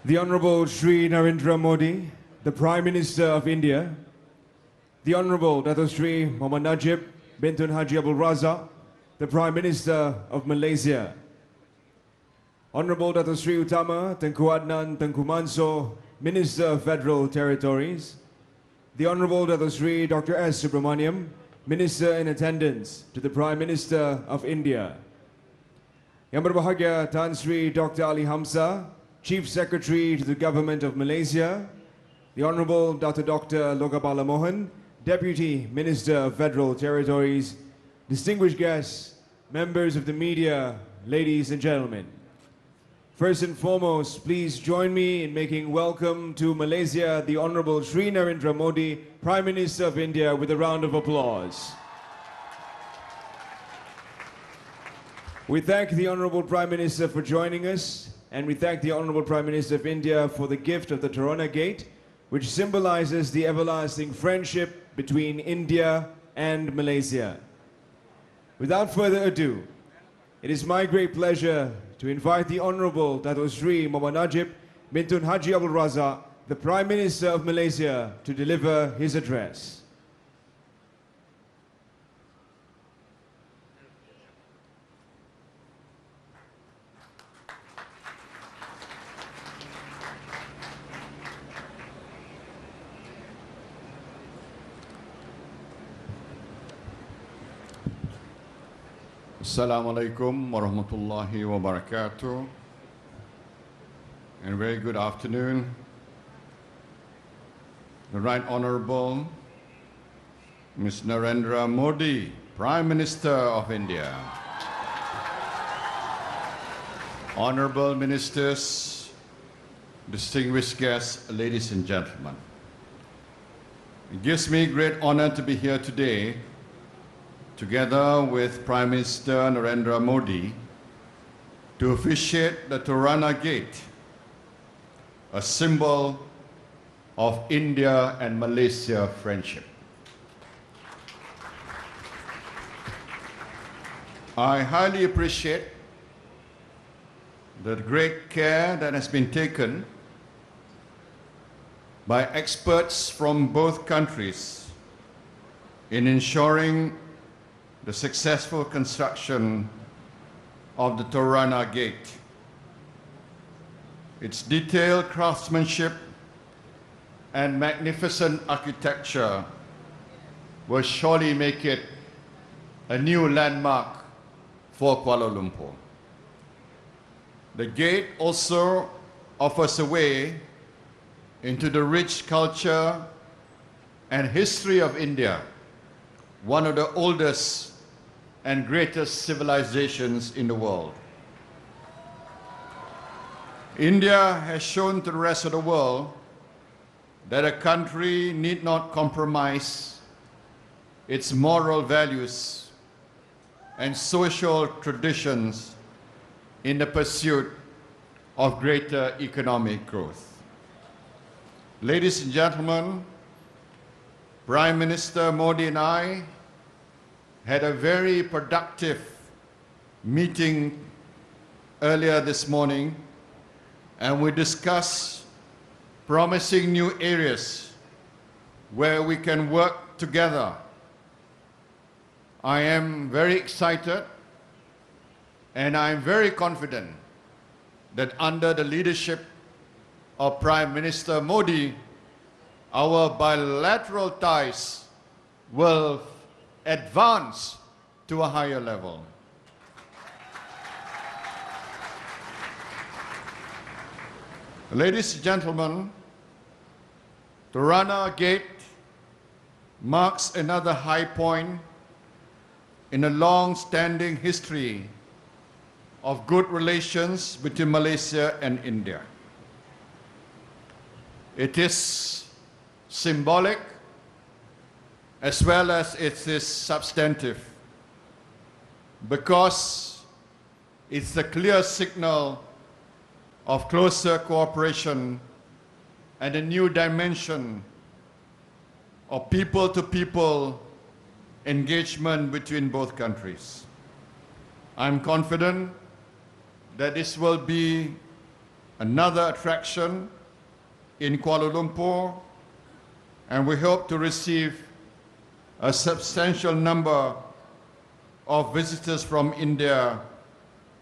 The Honorable Shri Narendra Modi, the Prime Minister of India, the Honorable Dato Sri Muhammad Najib bin Tun Haji Abdul Razak, the Prime Minister of Malaysia, Honorable Dato Sri Utama Tengku Adnan Tengku Mansor, Minister of Federal Territories, the Honorable Dato Sri Dr. S. Subramaniam, Minister in Attendance to the Prime Minister of India, Yang Berbahagia Tan Sri Dr. Ali Hamza, Chief Secretary to the Government of Malaysia, the Honorable Dr. Lokapala Mohan, Deputy Minister of Federal Territories, distinguished guests, members of the media, ladies and gentlemen. First and foremost, please join me in making welcome to Malaysia the Honorable Shri Narendra Modi, Prime Minister of India, with a round of applause. We thank the Honorable Prime Minister for joining us, and we thank the Honorable Prime Minister of India for the gift of the Torana Gate, which symbolizes the everlasting friendship between India and Malaysia. Without further ado, it is my great pleasure to invite the Honorable Dato Sri Muhammad Najib bin Tun Haji Abdul Razak, the Prime Minister of Malaysia, to deliver his address. Assalamualaikum warahmatullahi wabarakatuh, and very good afternoon. The Right Honorable Ms. Narendra Modi, Prime Minister of India. Honorable Ministers, distinguished guests, ladies and gentlemen. It gives me great honor to be here today together with Prime Minister Narendra Modi to officiate the Torana Gate, a symbol of India and Malaysia friendship. I highly appreciate the great care that has been taken by experts from both countries in ensuring the successful construction of the Torana Gate. Its detailed craftsmanship and magnificent architecture will surely make it a new landmark for Kuala Lumpur. The gate also offers a way into the rich culture and history of India, one of the oldest and greatest civilizations in the world. India has shown to the rest of the world that a country need not compromise its moral values and social traditions in the pursuit of greater economic growth. Ladies and gentlemen, Prime Minister Modi and I had a very productive meeting earlier this morning, and we discussed promising new areas where we can work together. I am very excited and I am very confident that under the leadership of Prime Minister Modi, our bilateral ties will advance to a higher level. Ladies and gentlemen, Torana Gate marks another high point in a long-standing history of good relations between Malaysia and India. It is symbolic as well as it is substantive, because it's a clear signal of closer cooperation and a new dimension of people-to-people engagement between both countries. I'm confident that this will be another attraction in Kuala Lumpur, and we hope to receive a substantial number of visitors from India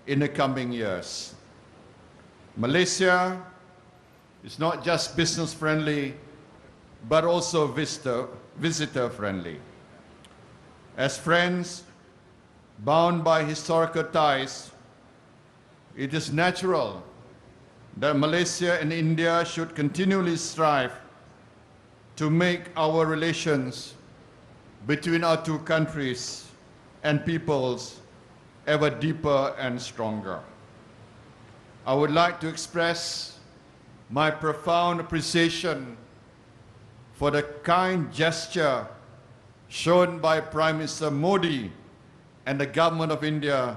in the coming years. Malaysia is not just business friendly, but also visitor friendly. As friends bound by historical ties, it is natural that Malaysia and India should continually strive to make our relations between our two countries and peoples ever deeper and stronger. I would like to express my profound appreciation for the kind gesture shown by Prime Minister Modi and the Government of India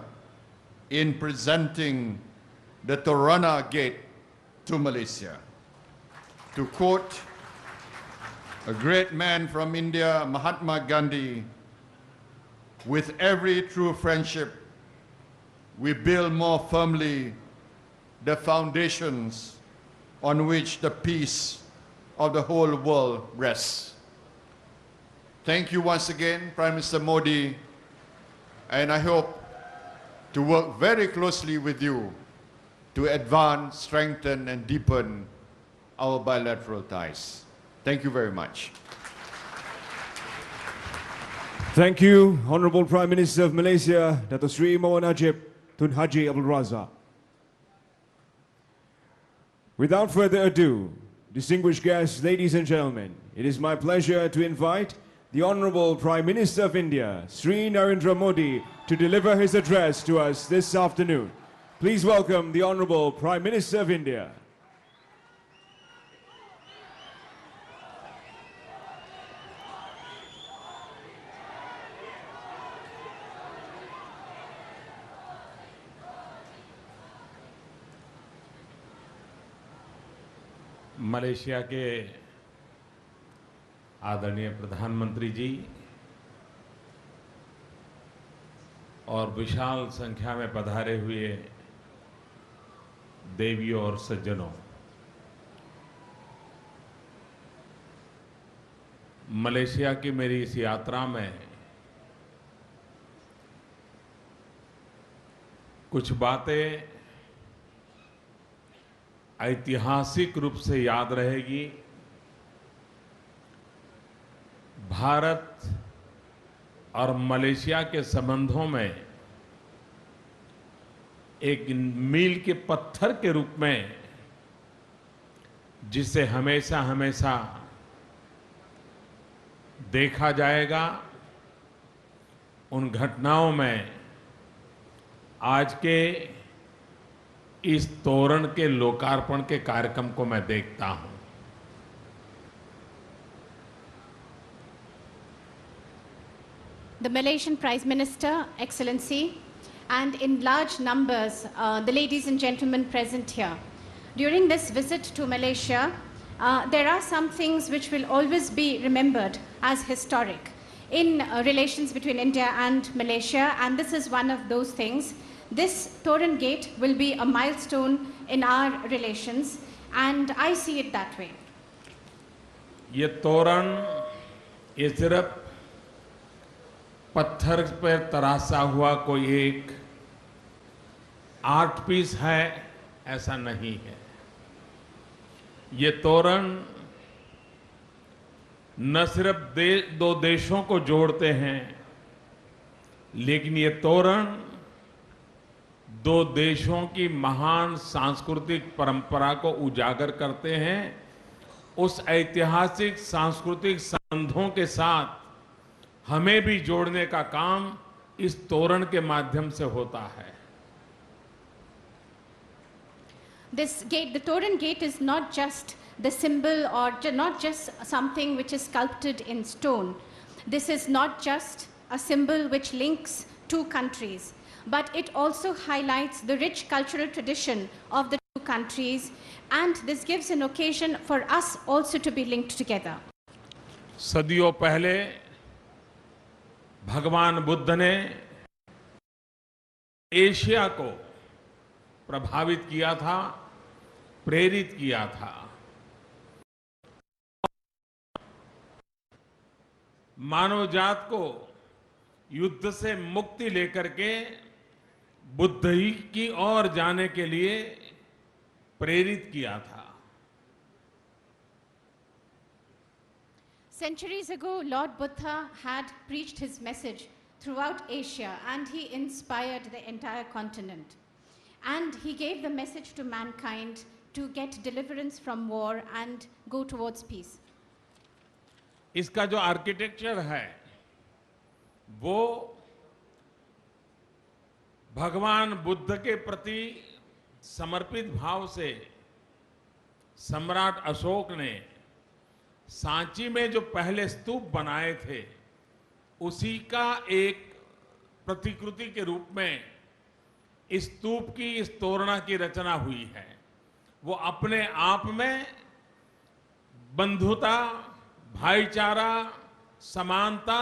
in presenting the Torana Gate to Malaysia. To quote a great man from India, Mahatma Gandhi, with every true friendship, we build more firmly the foundations on which the peace of the whole world rests. Thank you once again, Prime Minister Modi, and I hope to work very closely with you to advance, strengthen, and deepen our bilateral ties. Thank you very much. Thank you, Honorable Prime Minister of Malaysia, Dato Sri Muhammad Najib Tun Haji Abdul Razak. Without further ado, distinguished guests, ladies and gentlemen, it is my pleasure to invite the Honorable Prime Minister of India, Sri Narendra Modi, to deliver his address to us this afternoon. Please welcome the Honorable Prime Minister of India. Malaysia के आदरणीय प्रधानमंत्री जी और विशाल संख्या में पधारे हुए देवियों और सज्जनों, मलेशिया की मेरी इस यात्रा में कुछ बातें ऐतिहासिक रूप से याद रहेगी। भारत और मलेशिया के संबंधों में एक मील के पत्थर के रूप में जिसे हमेशा हमेशा देखा जाएगा, उन घटनाओं में आज के इस तोरण के लोकार्पण के कार्यक्रम को मैं देखता हूं। The Malaysian Prime Minister, Excellency, and in large numbers, the ladies and gentlemen present here. During this visit to Malaysia, there are some things which will always be remembered as historic in relations between India and Malaysia, and this is one of those things. This Toran Gate will be a milestone in our relations, and I see it that way. ये तोरण ये सिर्फ पत्थर पर तराशा हुआ कोई एक art piece है, ऐसा नहीं है। ये तोरण न सिर्फ दो देशों को जोड़ते हैं, लेकिन ये तोरण दो देशों की महान सांस्कृतिक परंपरा को उजागर करते हैं। उस ऐतिहासिक सांस्कृतिक संबंधों के साथ हमें भी जोड़ने का काम इस तोरण के माध्यम से होता है। This gate, the Toran Gate, is not just the symbol or not just something which is sculpted in stone. This is not just a symbol which links two countries, but it also highlights the rich cultural tradition of the two countries, and this gives an occasion for us also to be linked together. सदियों पहले भगवान बुद्ध ने Asia को प्रभावित किया था प्रेरित किया था। मानव जात को युद्ध से मुक्ति लेकर के बुद्ध ही की ओर जाने के लिए प्रेरित किया था। Centuries ago, Lord Buddha had preached his message throughout Asia, and he inspired the entire continent. And he gave the message to mankind to get deliverance from war and go towards peace. इसका जो architecture है वो भगवान बुद्ध के प्रति समर्पित भाव से सम्राट अशोक ने सांची में जो पहले स्तूप बनाए थे उसी का एक प्रतिकृति के रूप में इस स्तूप की, इस तोरणा की रचना हुई है। वो अपने आप में बंधुता, भाईचारा, समानता,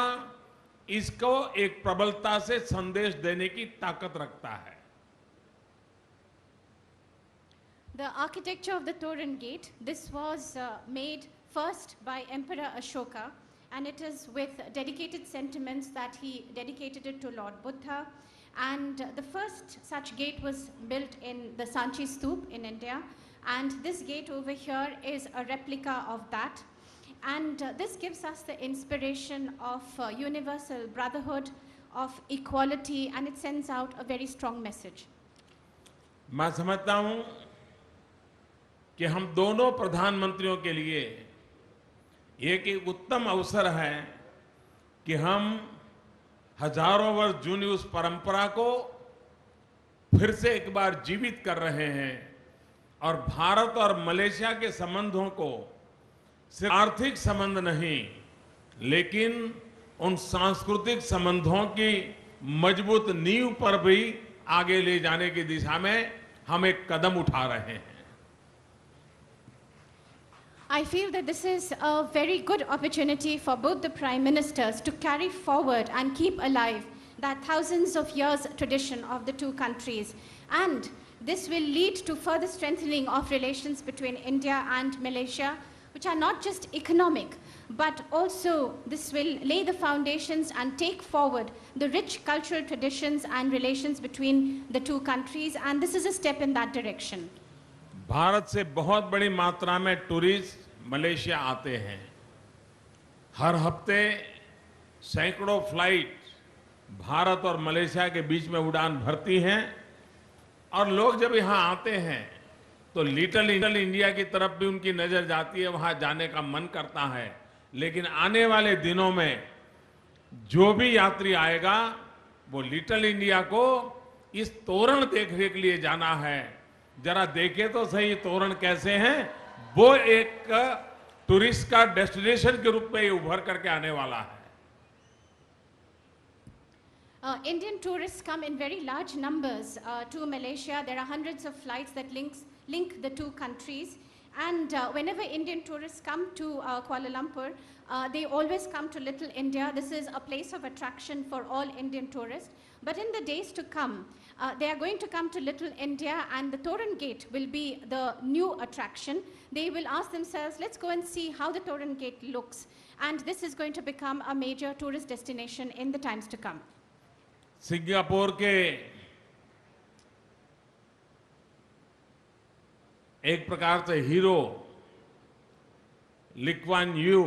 इसको एक प्रबलता से संदेश देने की ताकत रखता है। The architecture of the Toran Gate, this was made first by Emperor Ashoka, and it is with dedicated sentiments that he dedicated it to Lord Buddha. And the first such gate was built in the Sanchi Stoop in India, and this gate over here is a replica of that. And this gives us the inspiration of universal brotherhood, of equality, and it sends out a very strong message. मैं समझता हूं कि हम दोनों प्रधानमंत्रियों के लिए एक उत्तम अवसर है कि हम हजारों वर्ष जूनी उस परंपरा को फिर से एक बार जीवित कर रहे हैं और भारत और मलेशिया के संबंधों को सिर्फ आर्थिक संबंध नहीं लेकिन उन सांस्कृतिक संबंधों की मजबूत नींव पर भी आगे ले जाने की दिशा में हम एक कदम उठा रहे हैं। I feel that this is a very good opportunity for both the Prime Ministers to carry forward and keep alive that thousands of years tradition of the two countries. And this will lead to further strengthening of relations between India and Malaysia, which are not just economic, but also this will lay the foundations and take forward the rich cultural traditions and relations between the two countries. And this is a step in that direction. Bharat से बहुत बड़ी मात्रा में tourist Malaysia आते हैं। हर हफ्ते सैकड़ों flight Bharat और मलेशिया के बीच में उड़ान भरती हैं और लोग जब यहाँ आते हैं तो लिटिल इंडिया की तरफ भी उनकी नजर जाती है, वहां जाने का मन करता है। लेकिन आने वाले दिनों में जो भी यात्री आएगा वो लिटिल इंडिया को इस तोरण देखने के लिए जाना है। जरा देखे तो सही तोरण कैसे हैं। वो एक टूरिस्ट का डेस्टिनेशन के रूप में उभर करके आने वाला है। Indian tourists come in very large numbers to Malaysia. There are hundreds of flights that link the two countries. And whenever Indian tourists come to Kuala Lumpur, they always come to Little India. This is a place of attraction for all Indian tourists. But in the days to come, they are going to come to Little India, and the Toran Gate will be the new attraction. They will ask themselves, let's go and see how the Toran Gate looks. And this is going to become a major tourist destination in the times to come. Singapore के एक प्रकार से hero Lee Kuan you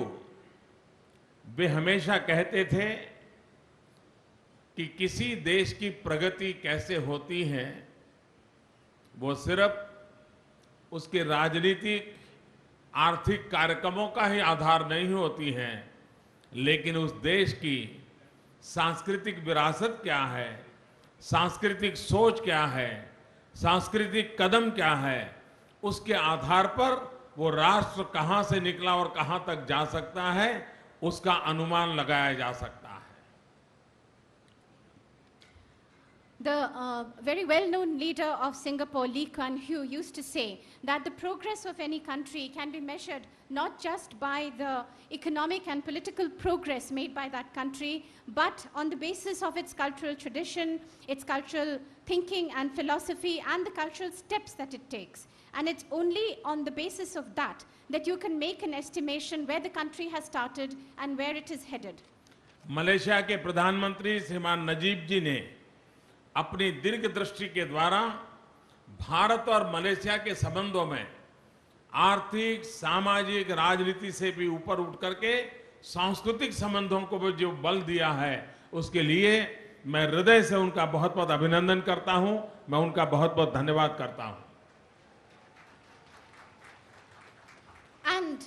वे हमेशा कहते थे कि किसी देश की प्रगति कैसे होती है वो सिर्फ उसके राजनीतिक आर्थिक कार्यक्रमों का ही आधार नहीं होती है, लेकिन उस देश की सांस्कृतिक विरासत क्या है, सांस्कृतिक सोच क्या है, सांस्कृतिक कदम क्या है, उसके आधार पर वो राष्ट्र कहां से निकला और कहां तक जा सकता है उसका अनुमान लगाया जा सकता है। The very well-known leader of Singapore, Lee Kuan Yew, used to say that the progress of any country can be measured not just by the economic and political progress made by that country, but on the basis of its cultural tradition, its cultural thinking and philosophy, and the cultural steps that it takes. And it's only on the basis of that that you can make an estimation where the country has started and where it is headed. Malaysia के प्रधानमंत्री श्रीमान नजीब जी ने अपनी दीर्घ दृष्टि के द्वारा भारत और मलेशिया के संबंधों में आर्थिक, सामाजिक, राजनीति से भी ऊपर उठ करके सांस्कृतिक संबंधों को भी जो बल दिया है, उसके लिए मैं हृदय से उनका बहुत बहुत अभिनंदन करता हूं, मैं उनका बहुत बहुत धन्यवाद करता हूं। And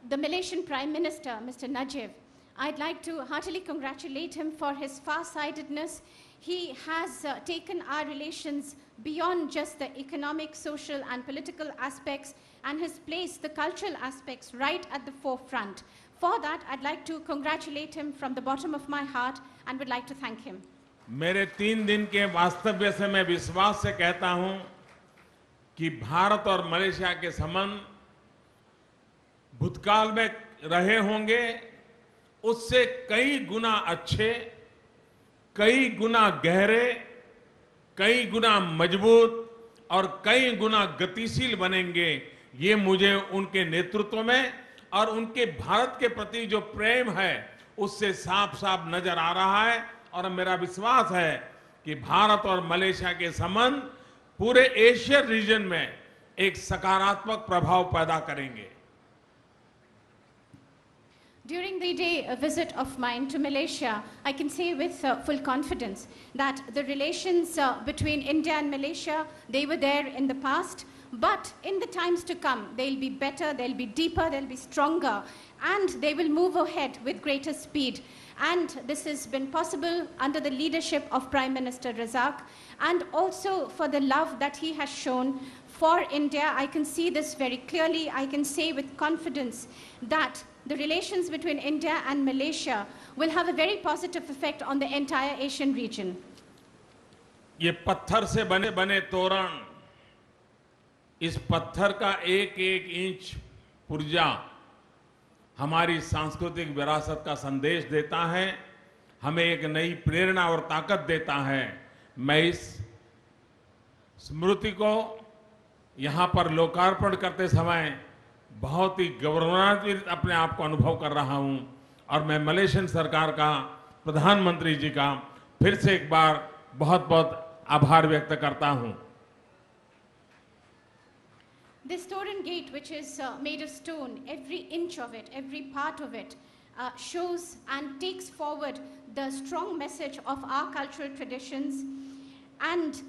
the Malaysian Prime Minister, Mr. Najib, I'd like to heartily congratulate him for his far-sightedness. He has taken our relations beyond just the economic, social, and political aspects and has placed the cultural aspects right at the forefront. For that, I'd like to congratulate him from the bottom of my heart and would like to thank him. मेरे 3 दिन के वास्तव्य से मैं विश्वास से कहता हूं कि भारत और मलेशिया के संबंध भूतकाल में रहे होंगे, उससे कई गुना अच्छे, कई गुना गहरे, कई गुना मजबूत और कई गुना गतिशील बनेंगे। ये मुझे उनके नेतृत्व में और उनके भारत के प्रति जो प्रेम है उससे साफ साफ नजर आ रहा है और मेरा विश्वास है कि भारत और मलेशिया के संबंध पूरे एशियन रीजन में एक सकारात्मक प्रभाव पैदा करेंगे। During the day visit of mine to Malaysia, I can say with full confidence that the relations between India and Malaysia, they were there in the past, but in the times to come, they'll be better, they'll be deeper, they'll be stronger, and they will move ahead with greater speed. And this has been possible under the leadership of Prime Minister Razak, and also for the love that he has shown for India. I can see this very clearly. I can say with confidence that the relations between India and Malaysia will have a very positive effect on the entire Asian region. ये पत्थर से बने बने तोरण, इस पत्थर का एक एक इंच पुर्जा हमारी सांस्कृतिक विरासत का संदेश देता है, हमें एक नई प्रेरणा और ताकत देता है। मैं इस स्मृति को यहाँ पर लोकार्पण करते समय बहुत ही गौरवान्वित अपने आप को अनुभव कर रहा हूं और मैं मलेशियन सरकार का, प्रधानमंत्री जी का फिर से एक बार बहुत बहुत आभार व्यक्त करता हूं। This Toran gate, which is made of stone, every inch of it, every part of it, shows and takes forward the strong message of our cultural traditions, and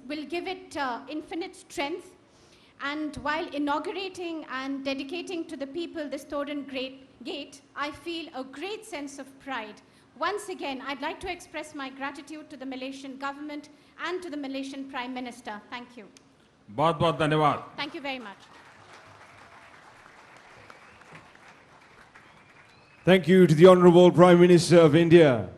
will give it infinite strength. And while inaugurating and dedicating to the people this Toran gate, I feel a great sense of pride. Once again, I'd like to express my gratitude to the Malaysian government and to the Malaysian Prime Minister. Thank you. बहुत बहुत धन्यवाद। Thank you very much. Thank you to the Honorable Prime Minister of India.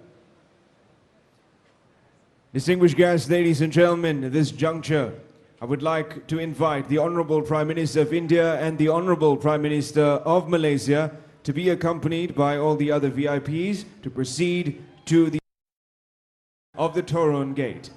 Distinguished guests, ladies and gentlemen, at this juncture, I would like to invite the Honorable Prime Minister of India and the Honorable Prime Minister of Malaysia to be accompanied by all the other VIPs to proceed to the of the Toran Gate.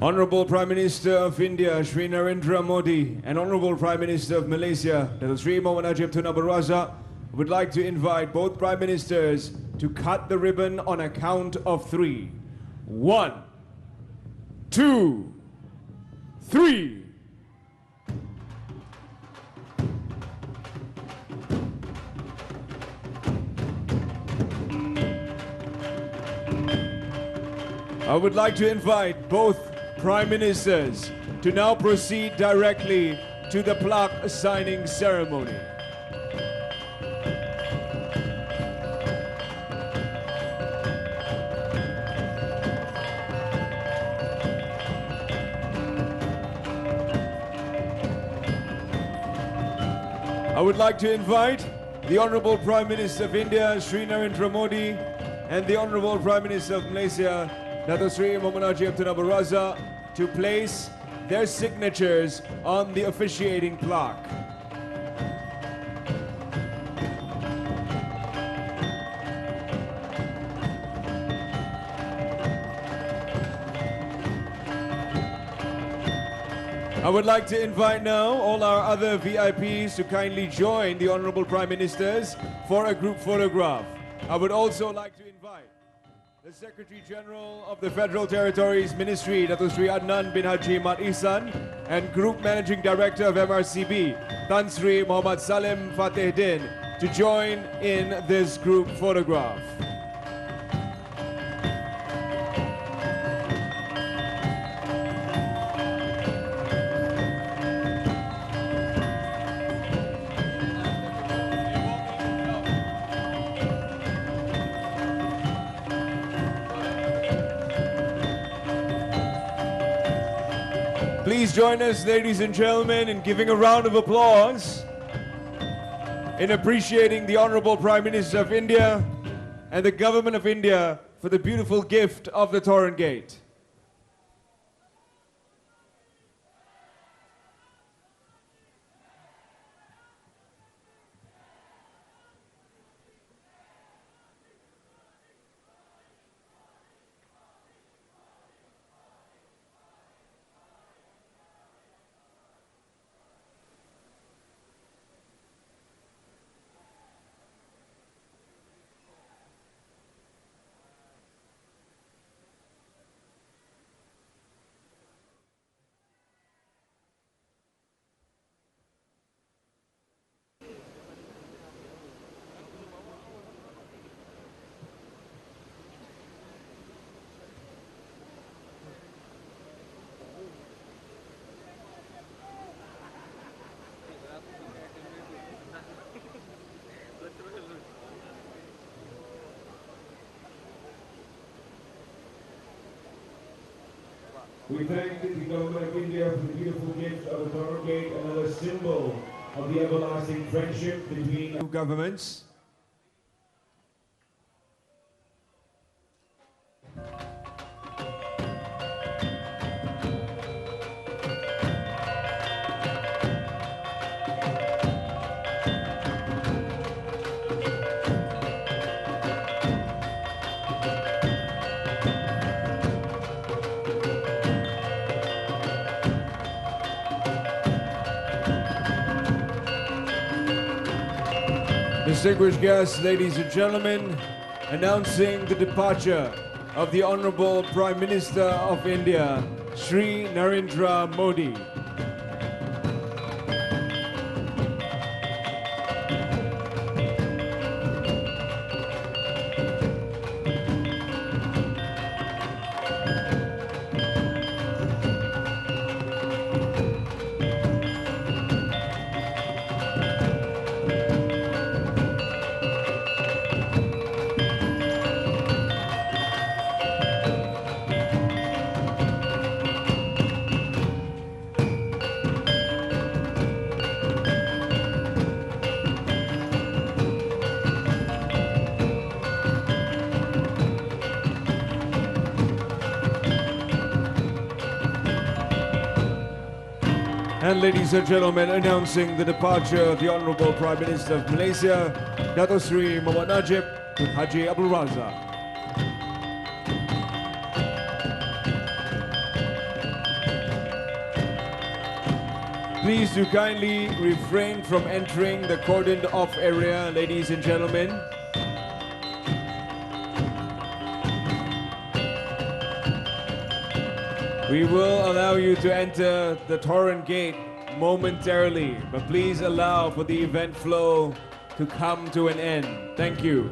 Honorable Prime Minister of India, Shri Narendra Modi, and Honorable Prime Minister of Malaysia, Dr. Sri Mohammad Najib Tun Abdul Razak, would like to invite both Prime Ministers to cut the ribbon on a count of 3. 1, 2, 3. I would like to invite both Prime Ministers to now proceed directly to the plaque signing ceremony. I would like to invite the Honorable Prime Minister of India, Sri Narendra Modi, and the Honorable Prime Minister of Malaysia, Dato Sri Mohammad Najib Tun Abdul Razak, to place their signatures on the officiating plaque. I would like to invite now all our other VIPs to kindly join the Honorable Prime Ministers for a group photograph. I would also like to invite the Secretary General of the Federal Territories Ministry, Dato Sri Adnan bin Haji Mat Ihsan, and Group Managing Director of MRCB, Tan Sri Muhammad Salim Fateh Din, to join in this group photograph. Please join us, ladies and gentlemen, in giving a round of applause in appreciating the Honorable Prime Minister of India and the Government of India for the beautiful gift of the Torrent Gate. We thank the Government of India for the beautiful gift of the Torrent Gate, another symbol of the everlasting friendship between two governments. Distinguished guests, ladies and gentlemen, announcing the departure of the Honorable Prime Minister of India, Sri Narendra Modi. And ladies and gentlemen, announcing the departure of the Honorable Prime Minister of Malaysia, Dato Sri Mohammad Najib Tun Haji Abdul Razak. Please do kindly refrain from entering the cordoned off area, ladies and gentlemen. We will allow you to enter the Torrent Gate momentarily, but please allow for the event flow to come to an end. Thank you.